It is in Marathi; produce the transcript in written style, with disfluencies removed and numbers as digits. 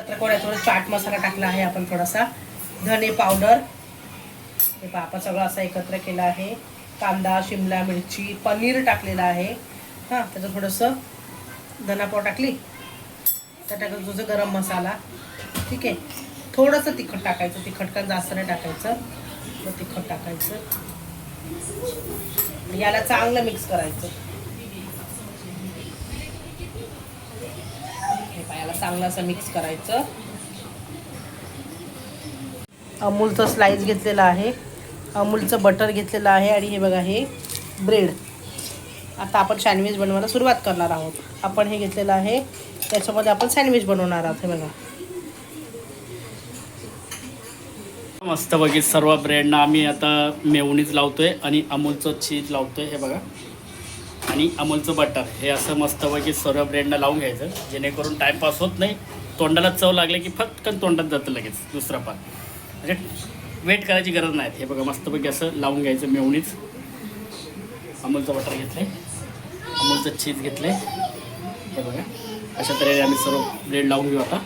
एकत्र थोडा चाट मसाला टाकला आहे आपण, थोडासा धने पावडर, हे पहा आपण सगळं असं एकत्र केलं आहे. कांदा, शिमला मिरची, पनीर टाकलेलं आहे. हां, त्याचं थोडंसं धना पावडर टाकली, त्या टाकलं तुझं गरम मसाला. ठीक आहे, थोडंसं तिखट टाकायचं, तिखट का जास्त नाही टाकायचं, मग तिखट टाकायचं. याला चांगलं मिक्स करायचं. याला चांगलं असं मिक्स करायचं. अमूलचं स्लाइस घेतलेलं आहे, अमूलचं बटर घेतलेलं आहे आणि हे बघा हे ब्रेड. आता आपण सँडविच बनवायला सुरुवात करणार आहोत. आपण हे घेतलेलं आहे, त्याच्यामध्ये आपण सँडविच बनवणार आहोत. हे बघा मस्त बघित सर्व ब्रेडना आम्ही आता मेयोनीज लावतोय आणि अमूलचं चीज लावतोय. हे बघा, आणि अमूलचं बटर हे असं मस्त बघित सर्व ब्रेडना लावून घ्यायचं, जेणेकरून टाईमपास होत नाही. तोंडाला चव लागले की फटकन तोंडात जातं लगेच दुसरा पान, म्हणजे वेट करायची गरज नाही. हे बघा मस्तपैकी असं लावून घ्यायचं मेयोनीज. अमूलचं बटर घेतलं आहे, अमूलचं चीज घेतलं आहे. हे बघा अशा तऱ्हेने आम्ही सर्व ब्रेड लावून घेऊ आता.